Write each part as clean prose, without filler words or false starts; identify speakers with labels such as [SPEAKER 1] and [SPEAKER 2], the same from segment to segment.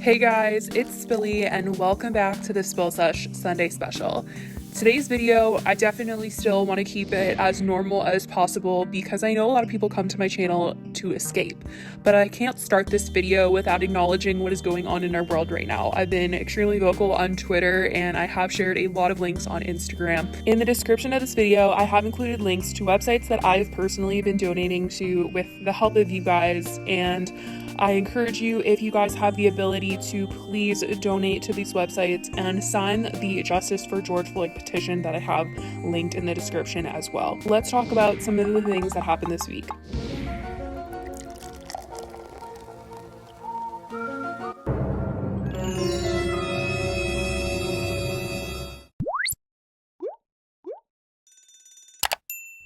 [SPEAKER 1] Hey guys, it's Spilly and welcome back to the Spill Sesh Sunday special. Today's video, I definitely still want to keep it as normal as possible because I know a lot of people come to my channel to escape, but I can't start this video without acknowledging what is going on in our world right now. I've been extremely vocal on Twitter and I have shared a lot of links on Instagram. In the description of this video, I have included links to websites that I've personally been donating to with the help of you guys, and I encourage you, if you guys have the ability, to please donate to these websites and sign the Justice for George Floyd petition that I have linked in the description as well. Let's talk about some of the things that happened this week.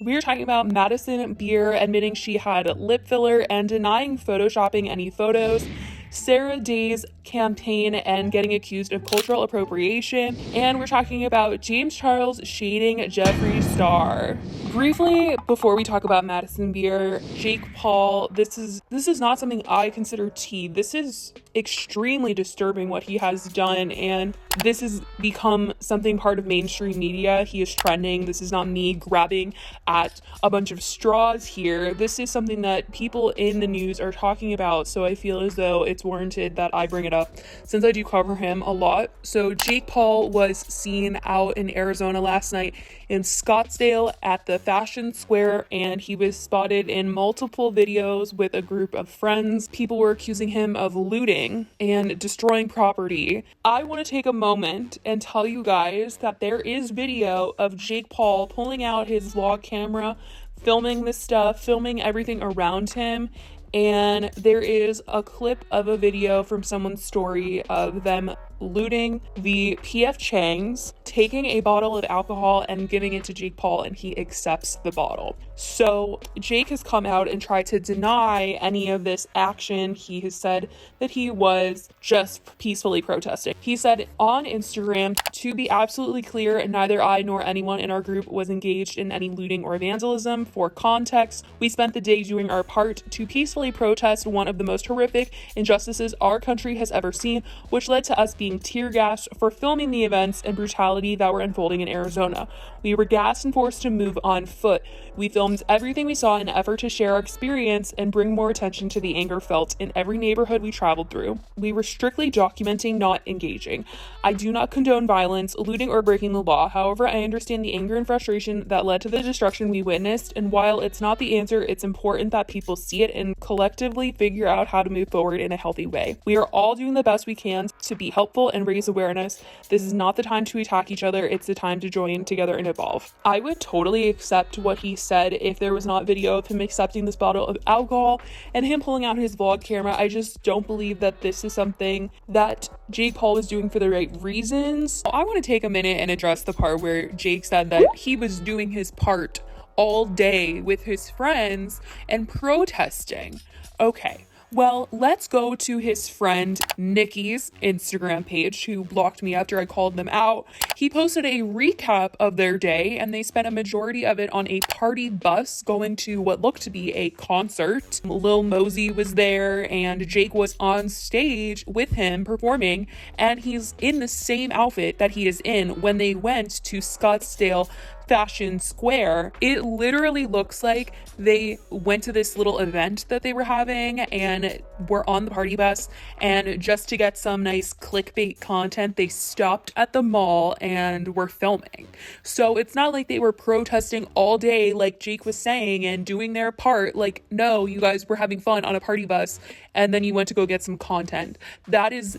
[SPEAKER 1] We're talking about Madison Beer admitting she had lip filler and denying photoshopping any photos, Sarah Day's campaign and getting accused of cultural appropriation, and we're talking about James Charles shading Jeffree Star. Briefly, before we talk about Madison Beer, Jake Paul, this is not something I consider tea. This is extremely disturbing what he has done, and this has become something part of mainstream media. He is trending. This is not me grabbing at a bunch of straws here. This is something that people in the news are talking about, so I feel as though it's warranted that I bring it up since I do cover him a lot. So Jake Paul was seen out in Arizona last night in Scottsdale at the Fashion Square, and he was spotted in multiple videos with a group of friends. People were accusing him of looting and destroying property. I want to take a moment and tell you guys that there is video of Jake Paul pulling out his vlog camera, filming this stuff, filming everything around him. And there is a clip of a video from someone's story of them looting the PF Chang's, taking a bottle of alcohol and giving it to Jake Paul, and he accepts the bottle. So Jake has come out and tried to deny any of this action. He has said that he was just peacefully protesting. He said on Instagram, "To be absolutely clear, neither I nor anyone in our group was engaged in any looting or vandalism. For context, we spent the day doing our part to peacefully protest one of the most horrific injustices our country has ever seen, which led to us being tear gassed for filming the events and brutality that were unfolding in Arizona. We were gassed and forced to move on foot. We filmed everything we saw in an effort to share our experience and bring more attention to the anger felt in every neighborhood we traveled through. We were strictly documenting, not engaging. I do not condone violence, looting, or breaking the law. However, I understand the anger and frustration that led to the destruction we witnessed, and while it's not the answer, it's important that people see it and collectively figure out how to move forward in a healthy way. We are all doing the best we can to be helpful and raise awareness. This is not the time to attack each other. It's the time to join together and evolve." I would totally accept what he said if there was not video of him accepting this bottle of alcohol and him pulling out his vlog camera. I just don't believe that this is something that Jake Paul was doing for the right reasons. I want to take a minute and address the part where Jake said that he was doing his part all day with his friends and protesting. Okay. Well, let's go to his friend Nikki's Instagram page, who blocked me after I called them out. He posted a recap of their day, and they spent a majority of it on a party bus going to what looked to be a concert. Lil Mosey was there, and Jake was on stage with him performing, and he's in the same outfit that he is in when they went to Scottsdale Fashion Square. It literally looks like they went to this little event that they were having and were on the party bus, and just to get some nice clickbait content, they stopped at the mall and were filming. So it's not like they were protesting all day like Jake was saying and doing their part. Like, no, you guys were having fun on a party bus and then you went to go get some content. That is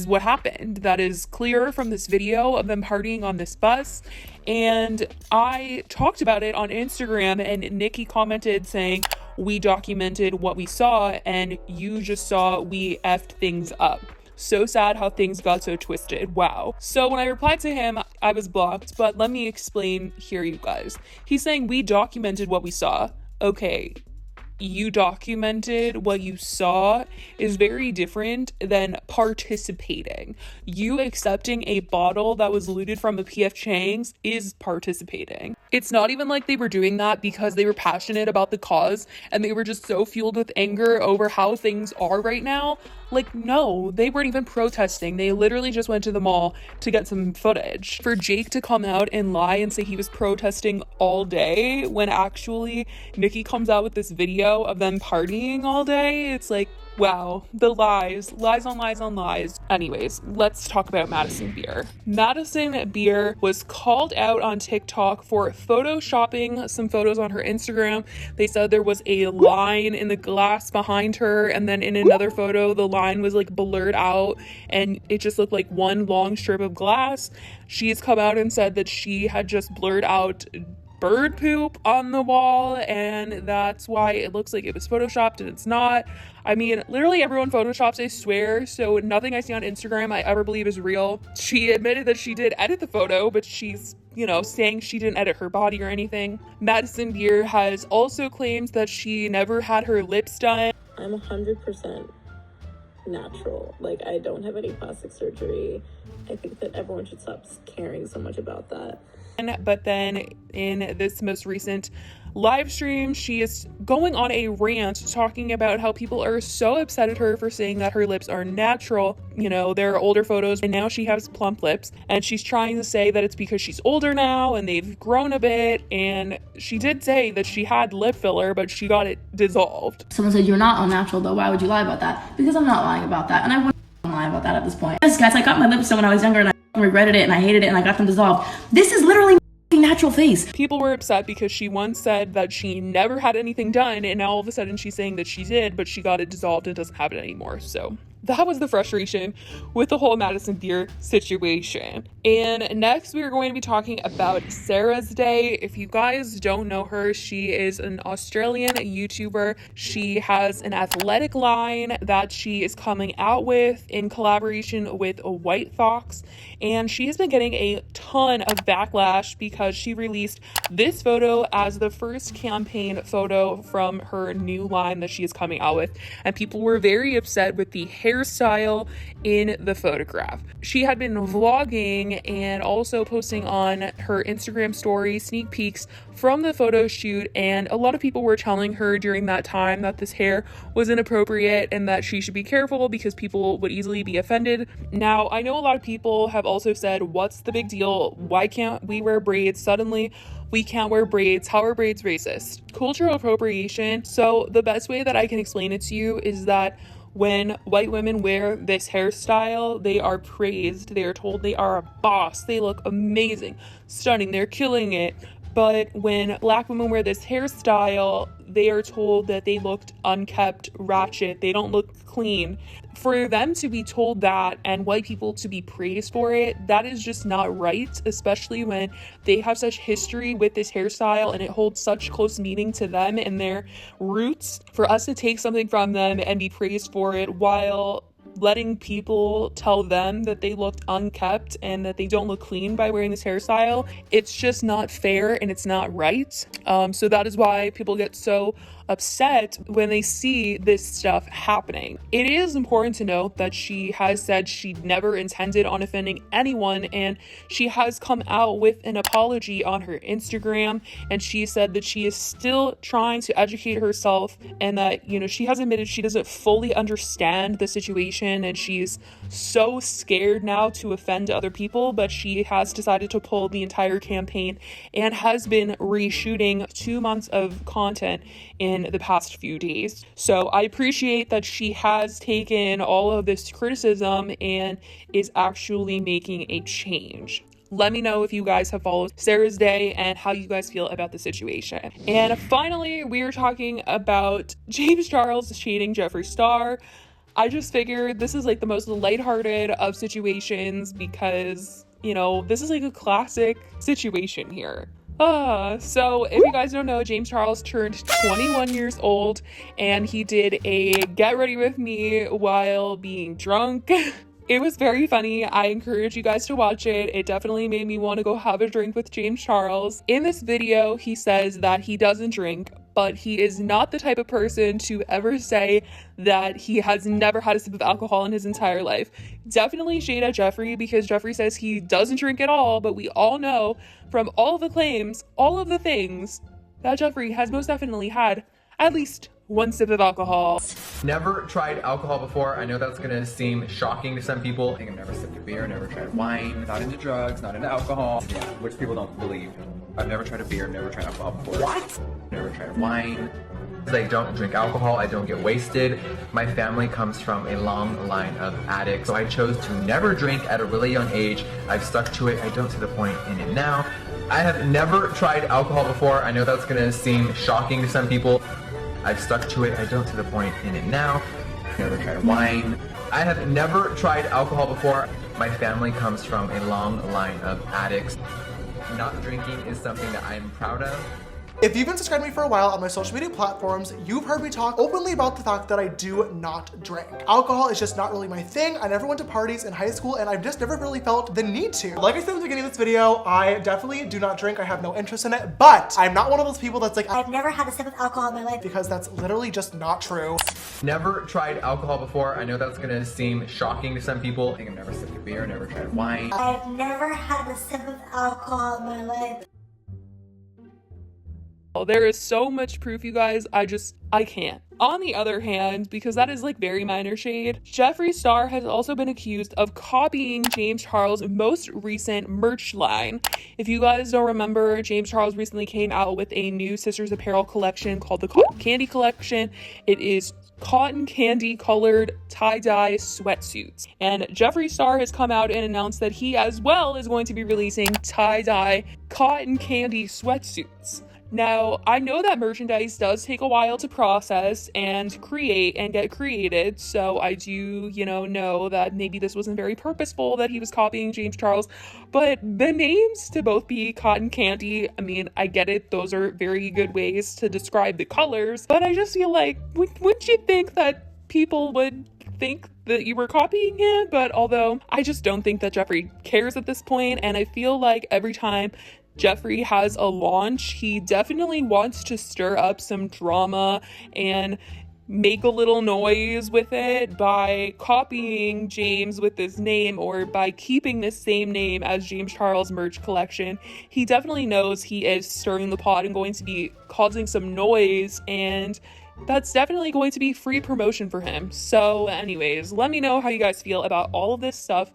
[SPEAKER 1] what happened. That is clear from this video of them partying on this bus. And I talked about it on Instagram, and Nikki commented saying, "We documented what we saw and you just saw we effed things up. So sad how things got so twisted. Wow." So when I replied to him, I was blocked, but let me explain here, you guys. He's saying we documented what we saw. Okay. You documented what you saw is very different than participating. You accepting a bottle that was looted from a PF Chang's is participating. It's not even like they were doing that because they were passionate about the cause and they were just so fueled with anger over how things are right now. Like, no, they weren't even protesting. They literally just went to the mall to get some footage. For Jake to come out and lie and say he was protesting all day when actually Nicki comes out with this video of them partying all day, it's like, wow, the lies on lies on lies. Anyways, let's talk about Madison Beer. Madison Beer was called out on TikTok for photoshopping some photos on her Instagram. They said there was a line in the glass behind her, and then in another photo, the line was like blurred out and it just looked like one long strip of glass. She's come out and said that she had just blurred out bird poop on the wall, and that's why it looks like it was photoshopped, and it's not. I mean, literally everyone photoshops, I swear, so nothing I see on Instagram I ever believe is real. She admitted that she did edit the photo, but she's, you know, saying she didn't edit her body or anything. Madison Beer has also claimed that she never had her lips done.
[SPEAKER 2] I'm 100% natural. Like, I don't have any plastic surgery. I think that everyone should stop caring so much about that.
[SPEAKER 1] But then in this most recent live stream, she is going on a rant talking about how people are so upset at her for saying that her lips are natural. You know, there are older photos and now she has plump lips, and she's trying to say that it's because she's older now and they've grown a bit. And she did say that she had lip filler, but she got it dissolved.
[SPEAKER 3] Someone said, "You're not unnatural though. Why would you lie about that?" Because I'm not lying about that, and I wouldn't lie about that at this point. Yes, guys, I got my lips done when I was younger and I regretted it and I hated it and I got them dissolved. This is literally my natural face.
[SPEAKER 1] People were upset because she once said that she never had anything done, and now all of a sudden she's saying that she did, but she got it dissolved and doesn't have it anymore. So that was the frustration with the whole Madison Beer situation. And next we are going to be talking about Sarah's Day. If you guys don't know her, she is an Australian YouTuber. She has an athletic line that she is coming out with in collaboration with a White Fox, and she has been getting a ton of backlash because she released this photo as the first campaign photo from her new line that she is coming out with, and people were very upset with the hairstyle in the photograph. She had been vlogging and also posting on her Instagram story sneak peeks from the photo shoot, and a lot of people were telling her during that time that this hair was inappropriate and that she should be careful because people would easily be offended. Now, I know a lot of people have also said, what's the big deal? Why can't we wear braids? Suddenly we can't wear braids. How are braids racist? Cultural appropriation. So the best way that I can explain it to you is that when white women wear this hairstyle, they are praised. They are told they are a boss. They look amazing, stunning. They're killing it. But when black women wear this hairstyle, they are told that they looked unkept, ratchet. They don't look clean. For them to be told that and white people to be praised for it, that is just not right, especially when they have such history with this hairstyle and it holds such close meaning to them and their roots. For us to take something from them and be praised for it while letting people tell them that they looked unkept and that they don't look clean by wearing this hairstyle, it's just not fair and it's not right. So that is why people get so upset when they see this stuff happening. It is important to note that she has said she never intended on offending anyone, and she has come out with an apology on her Instagram, and she said that she is still trying to educate herself and that, you know, she has admitted she doesn't fully understand the situation and she's so scared now to offend other people, but she has decided to pull the entire campaign and has been reshooting 2 months of content in the past few days. So I appreciate that she has taken all of this criticism and is actually making a change. Let me know if you guys have followed Sarah's Day and how you guys feel about the situation. And finally, we are talking about James Charles shading Jeffree Star. I just figured this is like the most lighthearted of situations because, you know, this is like a classic situation here. So if you guys don't know, James Charles turned 21 years old and he did a get ready with me while being drunk. It was very funny. I encourage you guys to watch it. It definitely made me want to go have a drink with James Charles. In this video, he says that he doesn't drink, but he is not the type of person to ever say that he has never had a sip of alcohol in his entire life. Definitely shade at Jeffree because Jeffree says he doesn't drink at all, but we all know from all of the claims, all of the things, that Jeffree has most definitely had at least one sip of alcohol.
[SPEAKER 4] Never tried alcohol before. I know that's gonna seem shocking to some people. I think I've never sipped a beer, never tried wine, not into drugs, not into alcohol. Yeah, which people don't believe. I've never tried a beer, never tried alcohol before. What? Never tried wine. I don't drink alcohol, I don't get wasted. My family comes from a long line of addicts, so I chose to never drink at a really young age. I've stuck to it, I don't see the point in it now. I have never tried alcohol before. I know that's gonna seem shocking to some people. I've stuck to it, I don't see the point in it now. Never tried wine. I have never tried alcohol before. My family comes from a long line of addicts. Not drinking is something that I'm proud of.
[SPEAKER 5] If you've been subscribing to me for a while on my social media platforms, you've heard me talk openly about the fact that I do not drink. Alcohol is just not really my thing. I never went to parties in high school and I've just never really felt the need to. Like I said in the beginning of this video, I definitely do not drink. I have no interest in it, but I'm not one of those people that's like,
[SPEAKER 6] I've never had a sip of alcohol in my life.
[SPEAKER 5] Because that's literally just not true.
[SPEAKER 4] Never tried alcohol before. I know that's gonna seem shocking to some people. I think I've never sipped a beer, never tried wine.
[SPEAKER 6] I've never had a sip of alcohol in my life.
[SPEAKER 1] There is so much proof, you guys, I can't. On the other hand, because that is like very minor shade, Jeffree Star has also been accused of copying James Charles' most recent merch line. If you guys don't remember, James Charles recently came out with a new sisters apparel collection called the Cotton Candy Collection. It is cotton candy colored tie-dye sweatsuits. And Jeffree Star has come out and announced that he as well is going to be releasing tie-dye cotton candy sweatsuits. Now, I know that merchandise does take a while to process and create and get created, so I do, know that maybe this wasn't very purposeful that he was copying James Charles, but the names to both be cotton candy, I mean, I get it, those are very good ways to describe the colors, but I just feel like, wouldn't you think that people would think that you were copying him? But although I just don't think that Jeffree cares at this point, and I feel like every time Jeffree has a launch, he definitely wants to stir up some drama and make a little noise with it by copying James with this name or by keeping this same name as James Charles merch collection. He definitely knows he is stirring the pot and going to be causing some noise, and that's definitely going to be free promotion for him. So anyways, let me know how you guys feel about all of this stuff.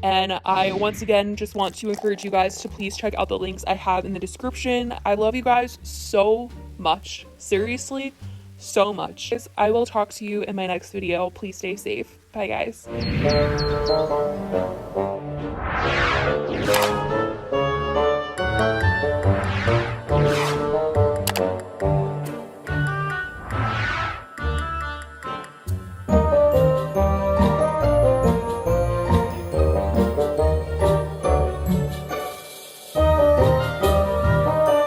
[SPEAKER 1] And I once again just want to encourage you guys to please check out the links I have in the description. I love you guys so much. Seriously, so much. I will talk to you in my next video. Please stay safe. Bye, guys.